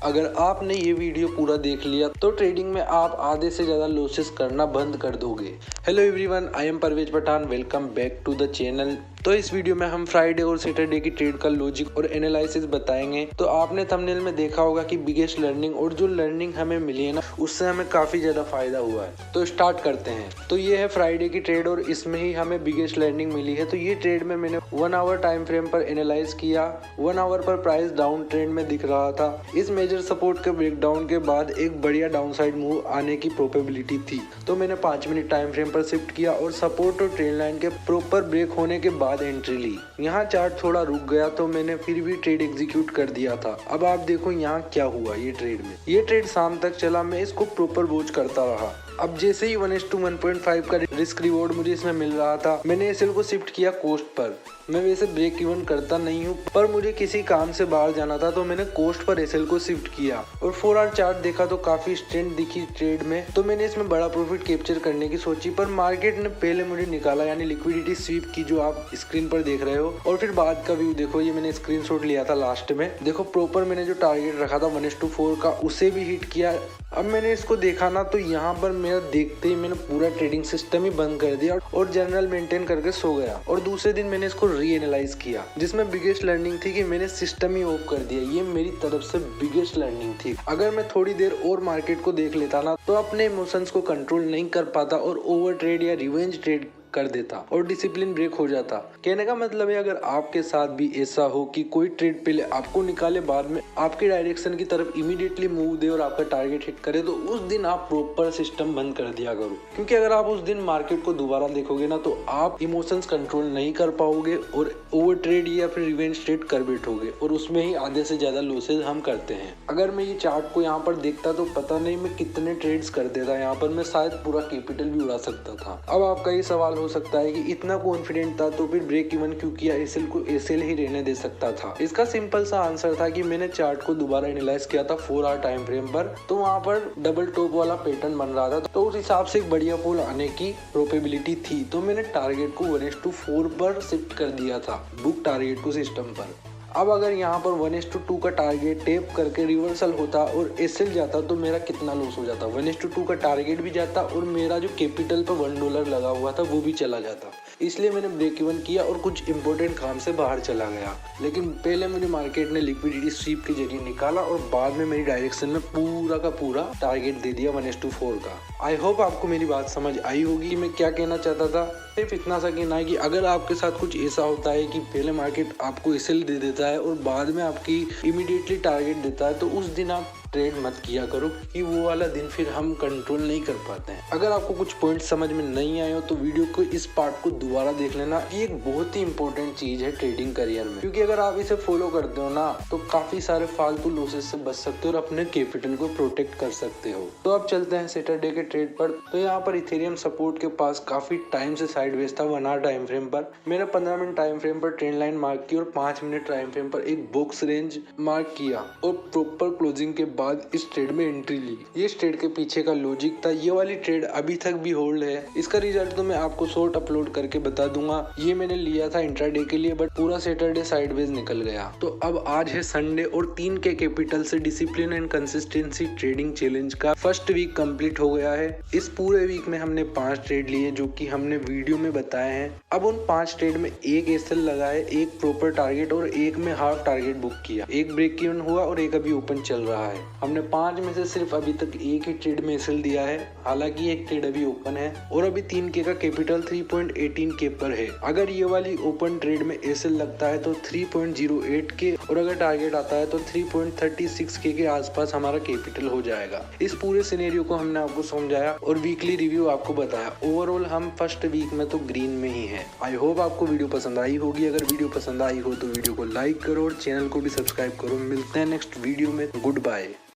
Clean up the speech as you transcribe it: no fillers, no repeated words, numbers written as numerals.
अगर आपने ये वीडियो पूरा देख लिया तो ट्रेडिंग में आप आधे से ज़्यादा लॉसेस करना बंद कर दोगे। Hello everyone, I am Parvez Pathan, welcome back to the channel. तो इस वीडियो में हम फ्राइडे और सैटरडे की ट्रेड का लॉजिक और एनालिसिस बताएंगे। तो आपने थंबनेल में देखा होगा कि बिगेस्ट लर्निंग, और जो लर्निंग हमें मिली है ना, उससे हमें काफ़ी ज़्यादा फायदा हुआ है। तो स्टार्ट करते हैं। तो ये है फ्राइडे की ट्रेड और इसमें ही हमें बिगेस्ट लर्निंग मिली है। तो ये ट्रेड में मैंने 1 आवर टाइम फ्रेम पर एनालाइज किया। 1 आवर पर प्राइस डाउन ट्रेंड में दिख रहा था। इस मेजर सपोर्ट के ब्रेकडाउन के बाद एक बढ़िया डाउनसाइड मूव आने की प्रोबेबिलिटी थी। तो मैंने 5 मिनट टाइम फ्रेम पर शिफ्ट किया और सपोर्ट और ट्रेंड लाइन के प्रॉपर ब्रेक होने के बाद एंट्री ली। यहाँ चार्ट थोड़ा रुक गया तो मैंने फिर भी ट्रेड एग्जीक्यूट कर दिया था। अब आप देखो यहाँ क्या हुआ। ये ट्रेड शाम तक चला। मैं इसको प्रॉपर वॉच करता रहा। अब जैसे ही 1:1.5 का रिस्क रिवॉर्ड मुझे इसमें मिल रहा था, मैंने एसएल को शिफ्ट किया कॉस्ट पर। मैं वैसे ब्रेक इवन करता नहीं हूँ, पर मुझे किसी काम से बाहर जाना था तो मैंने कॉस्ट पर एसएल को शिफ्ट किया और 4 आवर चार्ट देखा तो काफी स्ट्रेंथ दिखी ट्रेड में। तो मैंने इसमें बड़ा प्रॉफिट कैप्चर करने की सोची, पर मार्केट ने पहले मुझे निकाला, यानी लिक्विडिटी स्वीप की, जो आप स्क्रीन पर देख रहे हो। और फिर बाद का व्यू देखो, ये मैंने स्क्रीनशॉट लिया था लास्ट में। देखो प्रॉपर मैंने जो टारगेट रखा था 1:4 का, उसे भी हिट किया। अब मैंने इसको देखा ना, तो यहाँ पर मेरा देखते ही मैंने पूरा ट्रेडिंग सिस्टम ही बंद कर दिया और जनरल मेंटेन करके सो गया। और दूसरे दिन मैंने इसको री एनालाइज किया, जिसमें बिगेस्ट लर्निंग थी कि मैंने सिस्टम ही ऑफ कर दिया। ये मेरी तरफ से बिगेस्ट लर्निंग थी। अगर मैं थोड़ी देर और मार्केट को देख लेता ना, तो अपने इमोशंस को कंट्रोल नहीं कर पाता और ओवर ट्रेड या रिवेंज ट्रेड कर देता और डिसिप्लिन ब्रेक हो जाता। कहने का मतलब है, अगर आपके साथ भी ऐसा हो कि कोई ट्रेड पहले आपको निकाले, बाद में आपके डायरेक्शन की तरफ इमीडिएटली मूव दे और आपका टारगेट हिट करे, तो उस दिन आप प्रॉपर सिस्टम बंद कर दिया करो। क्योंकि अगर आप उस दिन मार्केट को दोबारा देखोगे ना, तो आप इमोशंस कंट्रोल नहीं कर पाओगे और ओवर ट्रेड या फिर रिवेंज ट्रेड कर बैठोगे, और उसमें ही आधे से ज्यादा लॉसेज हम करते हैं। अगर मैं ये चार्ट को यहाँ पर देखता तो पता नहीं मैं कितने ट्रेड्स कर देता। यहाँ पर मैं शायद पूरा कैपिटल भी उड़ा सकता था। अब आपका ये सवाल हो सकता है कि इतना कॉन्फिडेंट था तो फिर ब्रेक इवन क्यों किया, एसएल को एसएल ही रहने दे सकता था। इसका सिंपल सा आंसर था कि मैंने चार्ट को दोबारा एनालाइज किया था 4 आवर टाइम फ्रेम पर। तो वहाँ पर डबल टॉप वाला पैटर्न बन रहा था, तो उस हिसाब से एक बढ़िया फॉल आने की प्रोबेबिलिटी थी। तो मैंने टारगेट को 1:4 पर शिफ्ट कर दिया था, बुक टारगेट को सिस्टम पर। अब अगर यहाँ पर 1:2 का टारगेट टेप करके रिवर्सल होता और एसएल जाता, तो मेरा कितना लॉस हो जाता। 1:2 का टारगेट भी जाता और मेरा जो कैपिटल पर $1 लगा हुआ था वो भी चला जाता। इसलिए मैंने ब्रेक इवन किया और कुछ इंपॉर्टेंट काम से बाहर चला गया। लेकिन पहले मुझे मार्केट ने लिक्विडिटी स्वीप के जरिए निकाला और बाद में मेरी डायरेक्शन में पूरा का पूरा टारगेट दे दिया 1:4 का। आई होप आपको मेरी बात समझ आई होगी कि मैं क्या कहना चाहता था। सिर्फ इतना सा कहना है कि अगर आपके साथ कुछ ऐसा होता है कि पहले मार्केट आपको एसएल दे देता है और बाद में आपकी इमीडिएटली टारगेट देता है, तो उस दिन आप ट्रेड मत किया करो, कि वो वाला दिन फिर हम कंट्रोल नहीं कर पाते हैं। अगर आपको कुछ पॉइंट समझ में नहीं आए हो तो वीडियो को इस पार्ट को दोबारा देख लेना। ये एक बहुत ही इंपॉर्टेंट चीज है ट्रेडिंग करियर में, क्योंकि अगर आप इसे फॉलो करते हो ना, तो काफी सारे फालतू लॉसेस से बच सकते हो और अपने कैपिटल को प्रोटेक्ट कर सकते हो। तो अब चलते हैं सैटरडे के ट्रेड पर। तो यहाँ पर इथेरियम सपोर्ट के पास काफी टाइम से साइडवेज था 1 आवर टाइम फ्रेम पर। मैंने 15 मिनट टाइम फ्रेम पर ट्रेंड लाइन मार्क की और 5 मिनट टाइम फ्रेम पर एक बॉक्स रेंज मार्क किया और प्रॉपर क्लोजिंग के बाद इस ट्रेड में एंट्री ली। ये ट्रेड के पीछे का लॉजिक था। ये वाली ट्रेड अभी तक भी होल्ड है। इसका रिजल्ट तो मैं आपको शॉर्ट अपलोड करके बता दूंगा। ये मैंने लिया था इंट्राडे के लिए, बट पूरा सैटरडे साइडवेज निकल गया। तो अब आज है संडे और 3 के कैपिटल से discipline and consistency trading challenge का फर्स्ट वीक कंप्लीट हो गया है। इस पूरे वीक में हमने 5 ट्रेड लिए, जो कि हमने वीडियो में बताए हैं। अब उन 5 ट्रेड में एक एसएल लगाए, एक प्रॉपर टारगेट और एक में हाफ टारगेट बुक किया। एक ब्रेक इवन हुआ और एक अभी ओपन चल रहा है। हमने 5 में से सिर्फ अभी तक एक ही ट्रेड में एसएल दिया है, हालांकि एक ट्रेड अभी ओपन है और अभी 3 के का कैपिटल 3.18 के पर है। अगर ये वाली ओपन ट्रेड में एसएल लगता है तो 3.08 के, और अगर टारगेट आता है तो 3.36 के आसपास हमारा कैपिटल हो जाएगा। इस पूरे सिनेरियो को हमने आपको समझाया और वीकली रिव्यू आपको बताया। ओवरऑल हम फर्स्ट वीक में तो ग्रीन में ही है। आई होप आपको वीडियो पसंद आई होगी। अगर वीडियो पसंद आई हो तो वीडियो को लाइक करो और चैनल को भी सब्सक्राइब करो। मिलते हैं नेक्स्ट वीडियो में। Good bye.